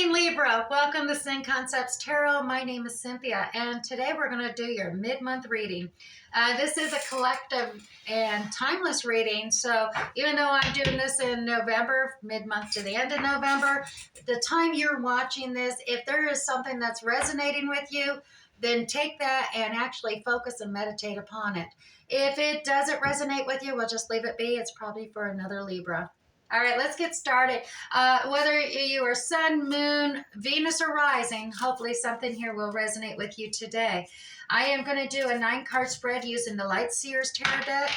morning, Libra. Welcome to Sin Concepts Tarot. My name is Cynthia, and today we're going to do your mid-month reading. This is a collective and timeless reading, so even though I'm doing this in November, mid-month to the end of November, the time you're watching this, if there is something that's resonating with you, then take that and actually focus and meditate upon it. If it doesn't resonate with you, we'll just leave it be. It's probably for another Libra. All right, let's get started. Whether you are sun, moon, Venus, or rising, hopefully something here will resonate with you today. I am going to do a 9-card spread using the Light Seers Tarot deck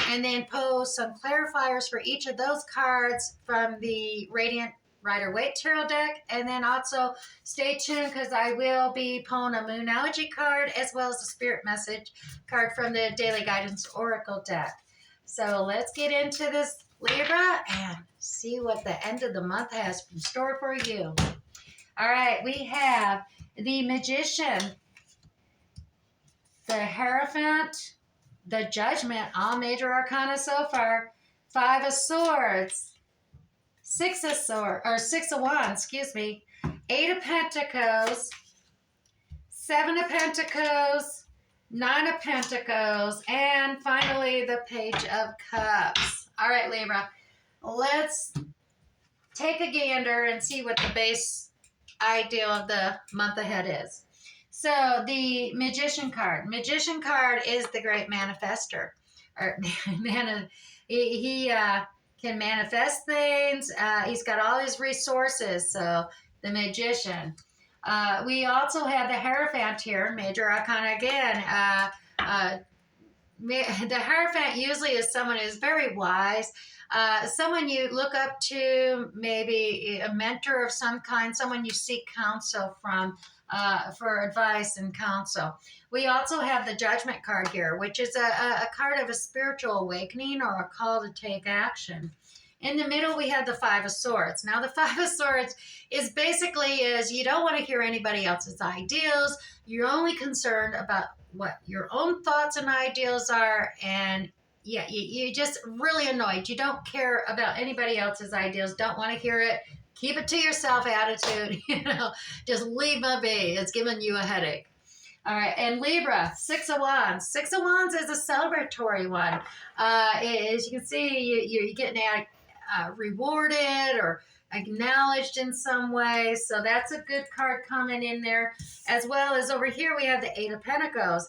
and then pose some clarifiers for each of those cards from the Radiant Rider-Waite Tarot deck. And then also stay tuned because I will be pulling a Moonology card as well as a Spirit Message card from the Daily Guidance Oracle deck. So let's get into this, Libra, and see what the end of the month has in store for you. All right, we have the Magician, the Hierophant, the Judgment, all major arcana so far, 5 of Swords, 6 of Wands, 8 of Pentacles, 7 of Pentacles, 9 of Pentacles, and finally the Page of Cups. All right, Libra, let's take a gander and see what the base idea of the month ahead is. So the Magician card. Magician card is the great manifester. He can manifest things. He's got all his resources. So the Magician. We also have the Hierophant here, major arcana again. The Hierophant usually is someone who's very wise, someone you look up to, maybe a mentor of some kind, someone you seek counsel from for advice and counsel. We also have the Judgment card here, which is a card of a spiritual awakening or a call to take action. In the middle, we have the 5 of Swords. Now, the 5 of Swords is basically you don't want to hear anybody else's ideals. You're only concerned about what your own thoughts and ideals are, and yeah, you just really annoyed. You don't care about anybody else's ideals, don't want to hear it. Keep it to yourself attitude, just leave it be. It's giving you a headache. All right, and Libra, 6 of Wands. 6 of Wands is a celebratory one. As you can see, you're getting rewarded or acknowledged in some way. So that's a good card coming in there. As well as over here, we have the 8 of Pentacles.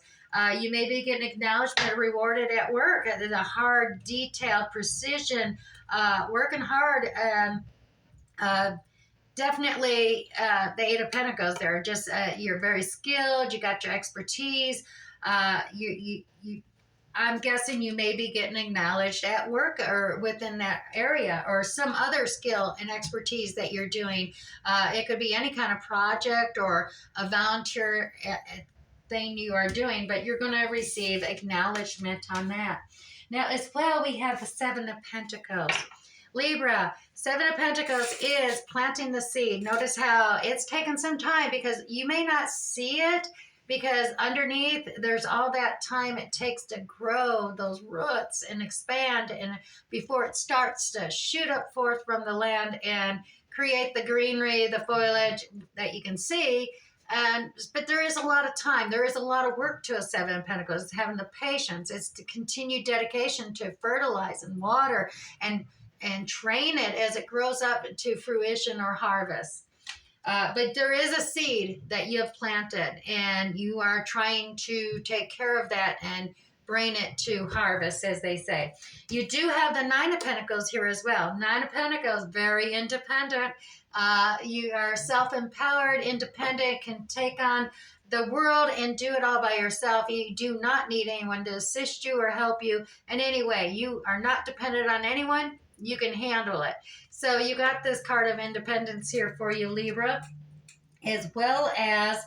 You may be getting acknowledgement or rewarded at work. The hard, detailed, precision, working hard. Definitely the 8 of Pentacles there. Just you're very skilled. You got your expertise. I'm guessing you may be getting acknowledged at work or within that area or some other skill and expertise that you're doing. It could be any kind of project or a volunteer thing you are doing, but you're going to receive acknowledgement on that. Now, as well, we have the 7 of Pentacles. Libra, 7 of Pentacles is planting the seed. Notice how it's taken some time because you may not see it, because underneath there's all that time it takes to grow those roots and expand, and before it starts to shoot up forth from the land and create the greenery, the foliage that you can see. But there is a lot of time. There is a lot of work to a 7 of Pentacles. It's having the patience. It's the continued dedication to fertilize and water and train it as it grows up to fruition or harvest. But there is a seed that you have planted, and you are trying to take care of that and bring it to harvest, as they say. You do have the 9 of Pentacles here as well. 9 of Pentacles, very independent. You are self-empowered, independent, can take on the world and do it all by yourself. You do not need anyone to assist you or help you in any way. You are not dependent on anyone. You can handle it. So you got this card of independence here for you, Libra, as well as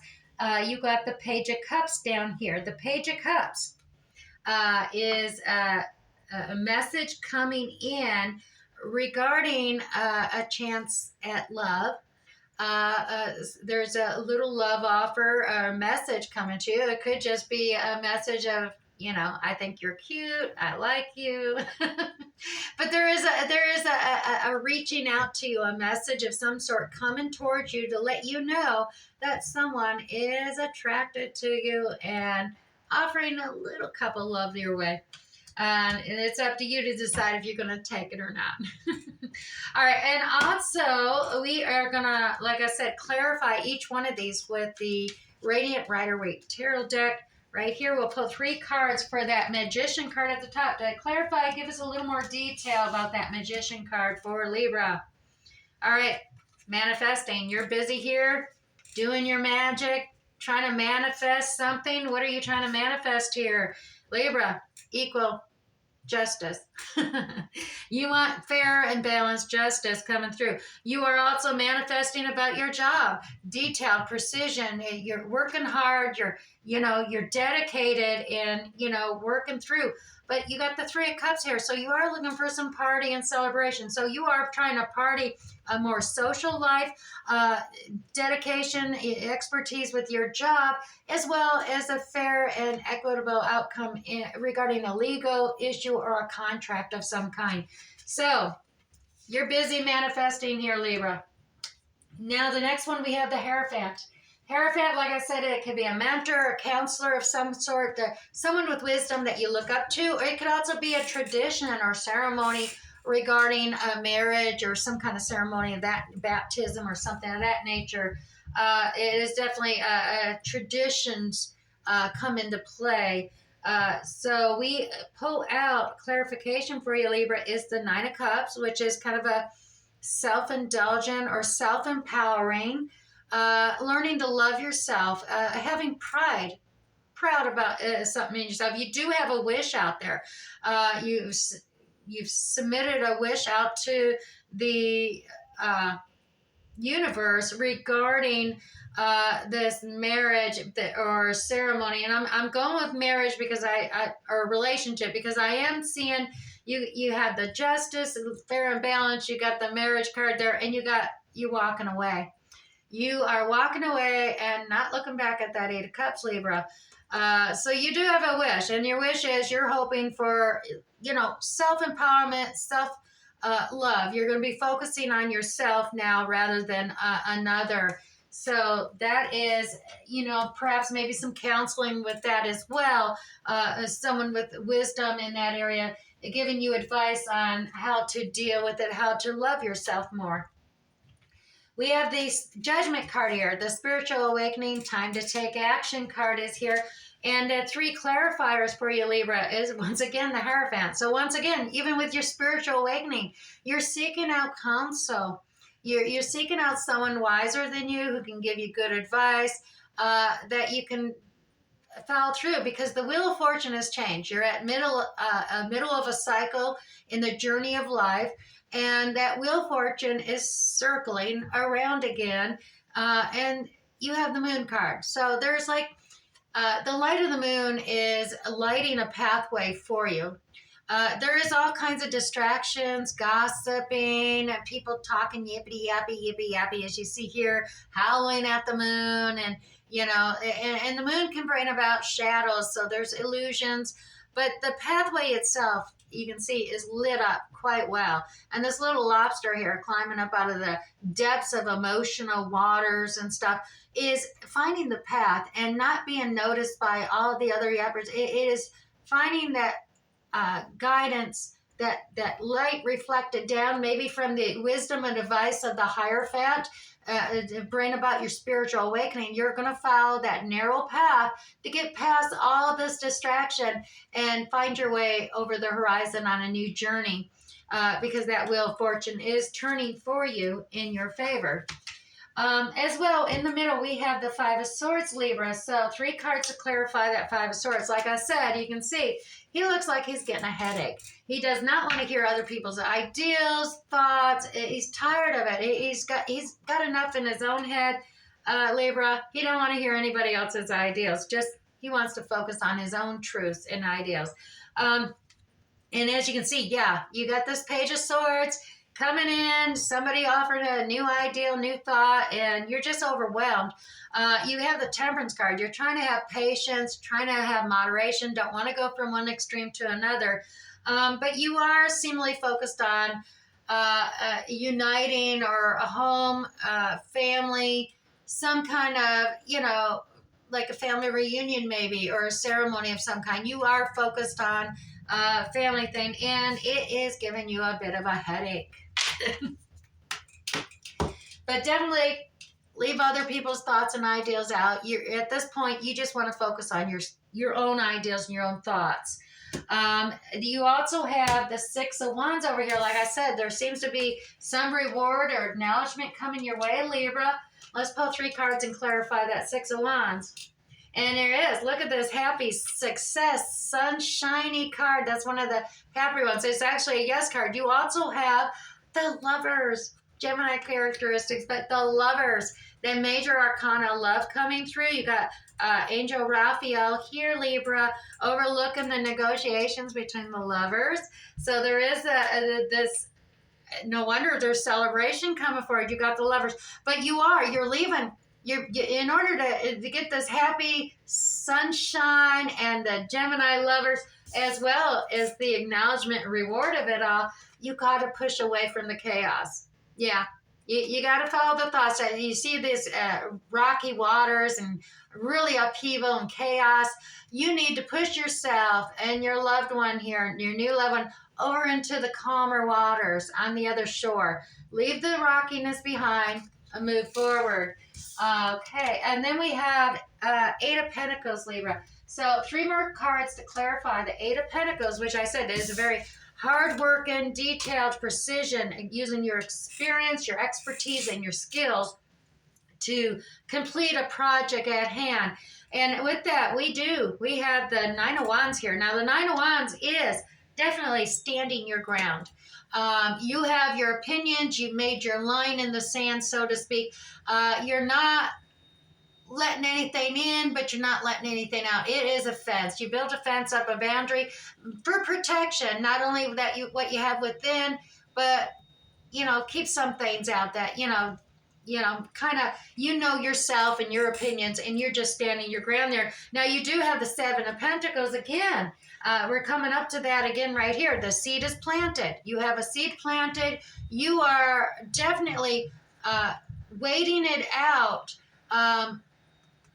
you got the Page of Cups down here. The Page of Cups is a message coming in regarding a chance at love. There's a little love offer or message coming to you. It could just be a message of, I think you're cute. I like you. But there is a reaching out to you, a message of some sort coming towards you to let you know that someone is attracted to you and offering a little cup of love your way. And it's up to you to decide if you're going to take it or not. All right. And also, we are going to, like I said, clarify each one of these with the Radiant Rider-Waite Tarot deck. Right here, we'll pull 3 cards for that Magician card at the top. To clarify, give us a little more detail about that Magician card for Libra. All right. Manifesting. You're busy here doing your magic, trying to manifest something. What are you trying to manifest here? Libra, equal justice. You want fair and balanced justice coming through. You are also manifesting about your job, detailed precision. You're working hard. You're dedicated and working through. But you got the 3 of Cups here, so you are looking for some party and celebration. So you are trying to party a more social life, dedication, expertise with your job, as well as a fair and equitable outcome regarding a legal issue or a contract of some kind. So you're busy manifesting here, Libra. Now the next one, we have the Hierophant. Hierophant, like I said, it could be a mentor, a counselor of some sort, someone with wisdom that you look up to, or it could also be a tradition or ceremony regarding a marriage or some kind of ceremony of that, baptism or something of that nature. It is definitely traditions come into play. So we pull out clarification for you, Libra, is the 9 of Cups, which is kind of a self-indulgent or self-empowering, learning to love yourself, having proud about something in yourself. You do have a wish out there. You've submitted a wish out to the universe regarding this marriage or ceremony, and I'm going with marriage because or relationship, because I am seeing you have the justice, fair and balanced. You got the marriage card there, and you walking away. You are walking away and not looking back at that 8 of Cups, Libra. So you do have a wish, and your wish is you're hoping for, self-empowerment, self-love. You're going to be focusing on yourself now rather than another. So that is, perhaps maybe some counseling with that as well. Someone with wisdom in that area, giving you advice on how to deal with it, how to love yourself more. We have the Judgment card here. The Spiritual Awakening, Time to Take Action card is here. And 3 clarifiers for you, Libra, is once again the Hierophant. So once again, even with your spiritual awakening, you're seeking out counsel. You're seeking out someone wiser than you who can give you good advice that you can follow through, because the Wheel of Fortune has changed. You're at middle of a cycle in the journey of life, and that Wheel of Fortune is circling around again, and you have the Moon card. So there's the light of the moon is lighting a pathway for you. There is all kinds of distractions, gossiping, people talking yippity yappy, as you see here, howling at the moon, and and the moon can bring about shadows, so there's illusions, but the pathway itself, you can see, is lit up quite well. And this little lobster here climbing up out of the depths of emotional waters and stuff is finding the path and not being noticed by all the other yappers. It is finding that guidance, that light reflected down, maybe from the wisdom and advice of the Hierophant, to bring about your spiritual awakening. You're going to follow that narrow path to get past all this distraction and find your way over the horizon on a new journey, because that Wheel of Fortune is turning for you in your favor. As well, in the middle, we have the 5 of Swords, Libra. So 3 cards to clarify that 5 of Swords. Like I said, you can see he looks like he's getting a headache. He does not want to hear other people's ideas, thoughts. He's tired of it. He's got enough in his own head, Libra. He don't want to hear anybody else's ideas. Just he wants to focus on his own truths and ideals. And as you can see, yeah, you got this Page of Swords. coming in, somebody offered a new ideal, new thought, and you're just overwhelmed. You have the Temperance card. You're trying to have patience, trying to have moderation, don't want to go from one extreme to another. But you are seemingly focused on uniting or a home, family, some kind of, like a family reunion maybe, or a ceremony of some kind. You are focused on family thing, and it is giving you a bit of a headache. But definitely leave other people's thoughts and ideals out. You're at this point, you just want to focus on your own ideals and your own thoughts. You also have the Six of Wands over here. Like I said, there seems to be some reward or acknowledgement coming your way, Libra. Let's pull 3 cards and clarify that Six of Wands. And there is. Look at this happy success, sunshiny card. That's one of the happy ones. It's actually a yes card. You also have the Lovers, Gemini characteristics, but the Lovers, the major arcana love coming through. You got Angel Raphael here, Libra, overlooking the negotiations between the Lovers. So there is this. No wonder there's celebration coming forward. You got the Lovers, but you're leaving. You in order to get this happy sunshine and the Gemini Lovers, as well as the acknowledgement and reward of it all, you got to push away from the chaos. Yeah, you got to follow the thoughts. You see these rocky waters and really upheaval and chaos. You need to push yourself and your loved one here, your new loved one, over into the calmer waters on the other shore. Leave the rockiness behind and move forward. Okay, and then we have 8 of Pentacles, Libra. So 3 more cards to clarify the 8 of Pentacles, which I said is a very hard-working, detailed precision, using your experience, your expertise, and your skills to complete a project at hand. And with that, we have the 9 of Wands here. Now, the 9 of Wands is definitely standing your ground. You have your opinions. You've made your line in the sand, so to speak. You're not letting anything in, but you're not letting anything out. It is a fence. You build a fence up, a boundary for protection, not only that what you have within, but keep some things out that kind of yourself and your opinions, and you're just standing your ground there. Now you do have the 7 of Pentacles again. We're coming up to that again right here. The seed is planted. You have a seed planted. You are definitely waiting it out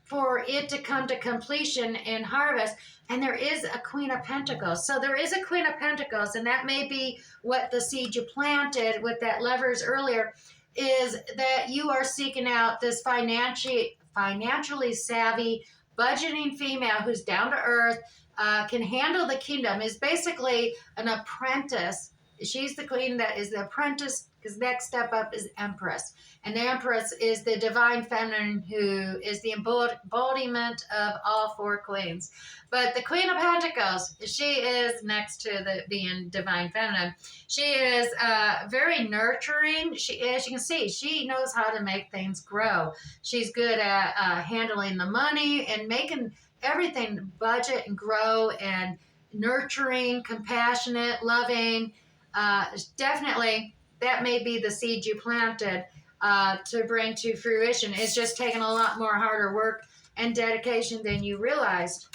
for it to come to completion and harvest. And there is a Queen of Pentacles. So there is a Queen of Pentacles, and that may be what the seed you planted with that Lovers earlier, is that you are seeking out this financially savvy, budgeting female who's down to earth, can handle the kingdom, is basically an apprentice. She's the queen that is the apprentice, because next step up is Empress. And the Empress is the divine feminine, who is the embodiment of all 4 queens. But the Queen of Pentacles, she is next to being divine feminine. She is very nurturing. As you can see, she knows how to make things grow. She's good at handling the money and making everything budget and grow, and nurturing, compassionate, loving. Definitely, that may be the seed you planted to bring to fruition. It's just taking a lot more harder work and dedication than you realized.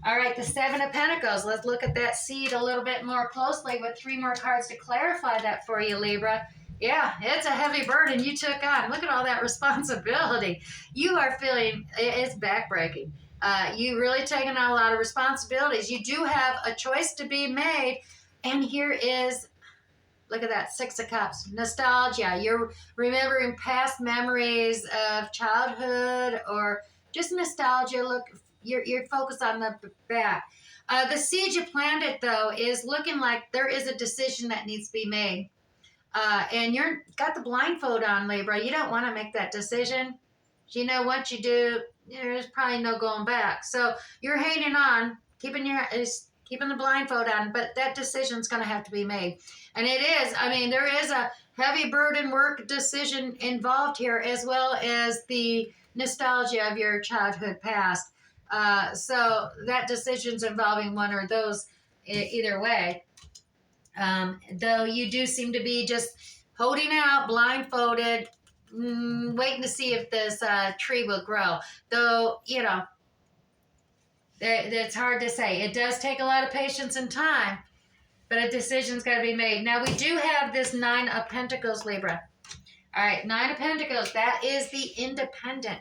All right, the 7 of Pentacles. Let's look at that seed a little bit more closely with 3 more cards to clarify that for you, Libra. Yeah, it's a heavy burden you took on. Look at all that responsibility. You are feeling, it's backbreaking. You really taking on a lot of responsibilities. You do have a choice to be made. And here is, look at that, 6 of Cups. Nostalgia. You're remembering past memories of childhood, or just nostalgia. Look, you're focused on the back. The seed you planted, though, is looking like there is a decision that needs to be made. And you're got the blindfold on, Libra. You don't want to make that decision. Once you do, there's probably no going back. So you're hanging on, keeping the blindfold on, but that decision's going to have to be made. And it is, there is a heavy burden work decision involved here, as well as the nostalgia of your childhood past. So that decision's involving one or those, either way. Though you do seem to be just holding out, blindfolded, waiting to see if this tree will grow. Though, you know, it's hard to say. It does take a lot of patience and time, but a decision's got to be made. Now, we do have this Nine of Pentacles, Libra. All right, Nine of Pentacles, that is the independent.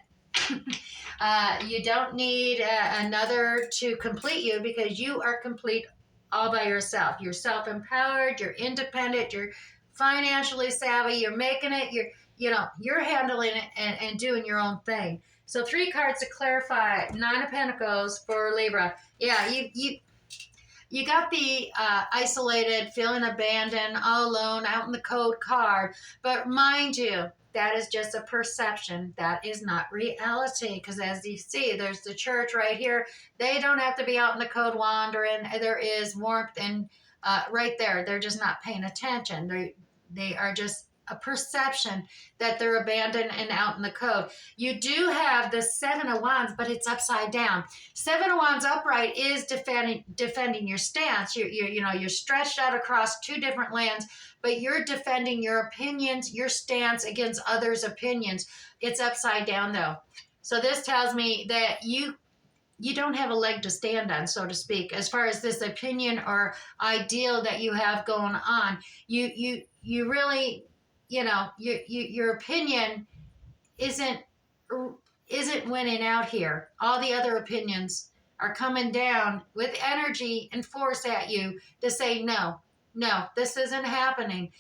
You don't need another to complete you because you are complete all by yourself. You're self-empowered, you're independent, you're financially savvy, you're making it, you're handling it and doing your own thing. So 3 cards to clarify, Nine of Pentacles for Libra. Yeah, you got the isolated, feeling abandoned, all alone, out in the cold card. But mind you, that is just a perception. That is not reality. Because as you see, there's the church right here. They don't have to be out in the cold wandering. There is warmth and right there. They're just not paying attention. They are just a perception that they're abandoned and out in the cold. You do have the Seven of Wands, but it's upside down. Seven of Wands upright is defending your stance. You're stretched out across 2 different lands, but you're defending your opinions, your stance against others' opinions. It's upside down though. So this tells me that you don't have a leg to stand on, so to speak, as far as this opinion or ideal that you have going on. You really, your opinion isn't winning out here. All the other opinions are coming down with energy and force at you to say no, this isn't happening.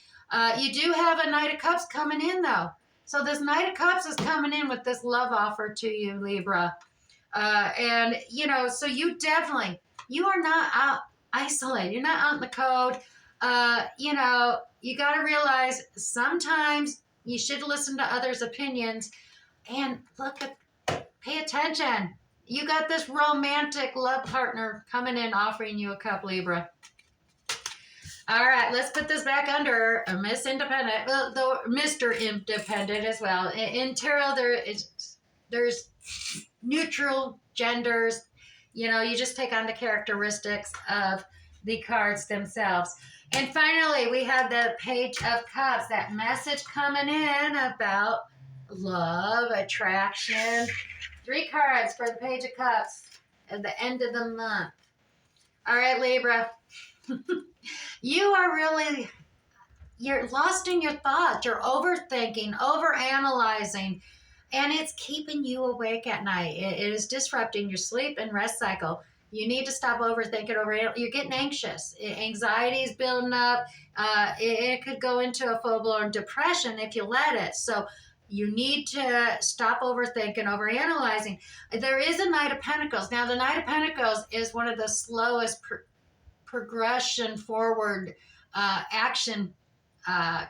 You do have a Knight of Cups coming in though. So this Knight of Cups is coming in with this love offer to you, Libra. And so you are not out isolated. You're not out in the cold. You got to realize sometimes you should listen to others' opinions and pay attention. You got this romantic love partner coming in, offering you a cup, Libra. All right, let's put this back under Miss Independent, Mr. Independent as well. In tarot, there's neutral genders. You just take on the characteristics of the cards themselves. And finally, we have the Page of Cups, that message coming in about love, attraction. 3 cards for the Page of Cups at the end of the month. All right, Libra. You're lost in your thoughts. You're overthinking, overanalyzing, and it's keeping you awake at night. It is disrupting your sleep and rest cycle. You need to stop overthinking. You're getting anxious. Anxiety is building up. It could go into a full-blown depression if you let it. So you need to stop overthinking, overanalyzing. There is a Knight of Pentacles. Now, the Knight of Pentacles is one of the slowest progression forward action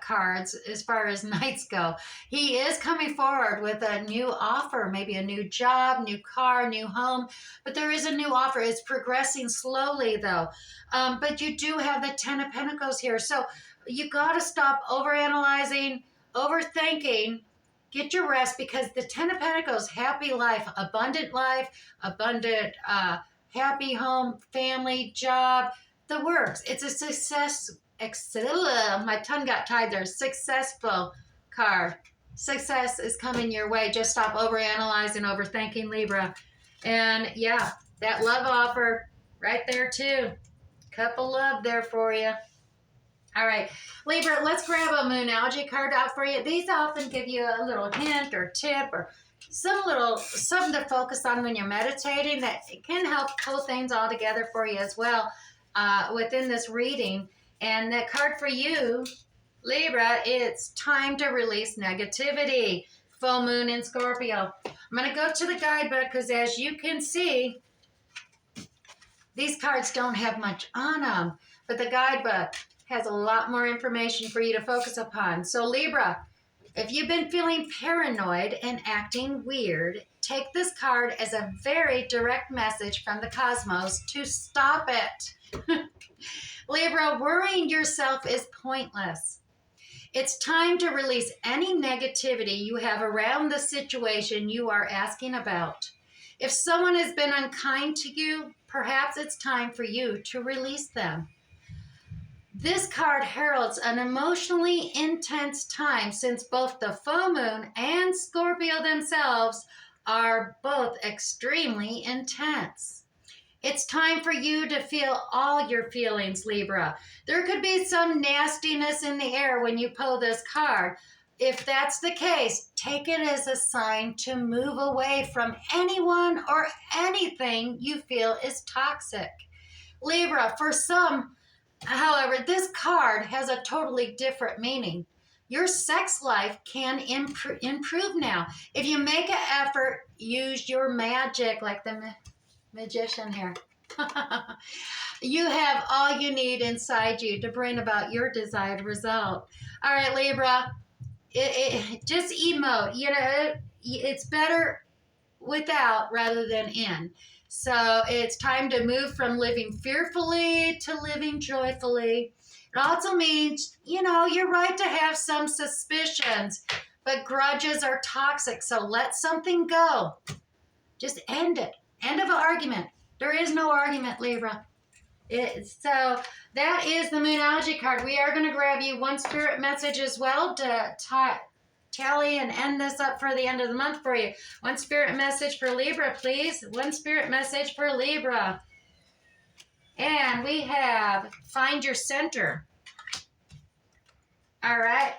cards as far as knights go. He is coming forward with a new offer, maybe a new job, new car, new home, but there is a new offer. It's progressing slowly though. But you do have the Ten of Pentacles here. So you got to stop overanalyzing, overthinking, get your rest, because the Ten of Pentacles, happy life, abundant happy home, family, job, the works. It's a success. My tongue got tied there. Successful card. Success is coming your way. Just stop overanalyzing, overthinking, Libra. And yeah, that love offer right there too. Cup of love there for you. All right, Libra, let's grab a Moonology card out for you. These often give you a little hint or tip or something to focus on when you're meditating that can help pull things all together for you as well within this reading. And that card for you, Libra, it's time to release negativity. Full moon in Scorpio. I'm going to go to the guidebook because as you can see, these cards don't have much on them. But the guidebook has a lot more information for you to focus upon. So Libra, if you've been feeling paranoid and acting weird, take this card as a very direct message from the cosmos to stop it. Libra, worrying yourself is pointless. It's time to release any negativity you have around the situation you are asking about. If someone has been unkind to you, perhaps it's time for you to release them. This card heralds an emotionally intense time since both the full moon and Scorpio themselves are both extremely intense. It's time for you to feel all your feelings, Libra. There could be some nastiness in the air when you pull this card. If that's the case, take it as a sign to move away from anyone or anything you feel is toxic. Libra, for some, however, this card has a totally different meaning. Your sex life can improve now. If you make an effort, use your magic like the magician here. You have all you need inside you to bring about your desired result. All right, Libra, just emote. You know, it's better without rather than in. So it's time to move from living fearfully to living joyfully. It also means, you know, you're right to have some suspicions, but grudges are toxic. So let something go. Just end it. End of an argument. There is no argument, Libra. So that is the Moonology card. We are going to grab you one spirit message as well to tally and end this up for the end of the month for you. One spirit message for Libra, please. One spirit message for Libra. And we have find your center. All right.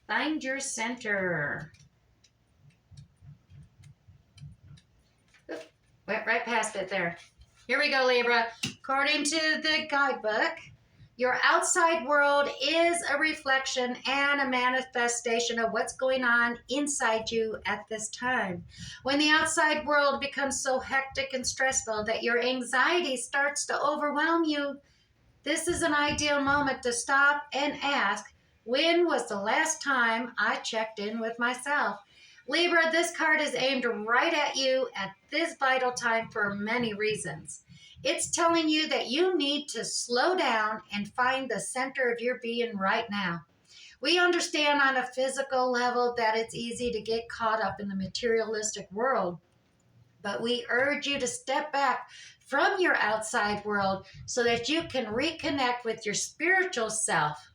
Find your center. Oop, went right past it there. Here we go, Libra. According to the guidebook, your outside world is a reflection and a manifestation of what's going on inside you at this time. When the outside world becomes so hectic and stressful that your anxiety starts to overwhelm you, this is an ideal moment to stop and ask, when was the last time I checked in with myself? Libra, this card is aimed right at you at this vital time for many reasons. It's telling you that you need to slow down and find the center of your being right now. We understand on a physical level that it's easy to get caught up in the materialistic world, but we urge you to step back from your outside world so that you can reconnect with your spiritual self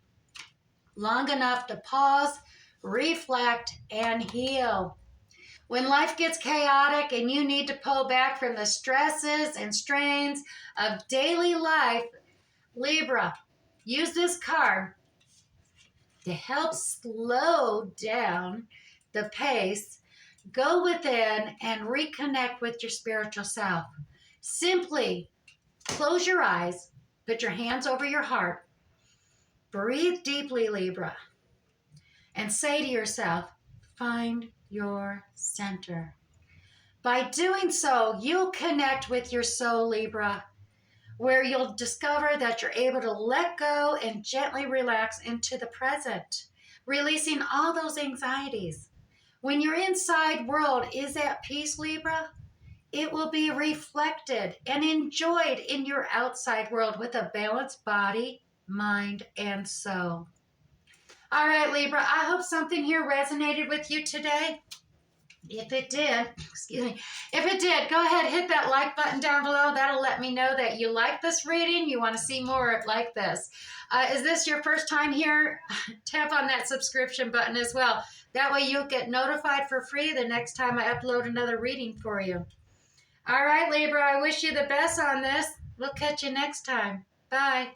long enough to pause, reflect, and heal. When life gets chaotic and you need to pull back from the stresses and strains of daily life, Libra, use this card to help slow down the pace, go within, and reconnect with your spiritual self. Simply close your eyes, put your hands over your heart, breathe deeply, Libra, and say to yourself, find your center. By doing so, you'll connect with your soul, Libra, where you'll discover that you're able to let go and gently relax into the present, releasing all those anxieties. When your inside world is at peace, Libra, it will be reflected and enjoyed in your outside world with a balanced body, mind, and soul. All right, Libra, I hope something here resonated with you today. If it did, if it did, go ahead, hit that like button down below. That'll let me know that you like this reading, you want to see more like this. Is this your first time here? Tap on that subscription button as well. That way you'll get notified for free the next time I upload another reading for you. All right, Libra, I wish you the best on this. We'll catch you next time. Bye.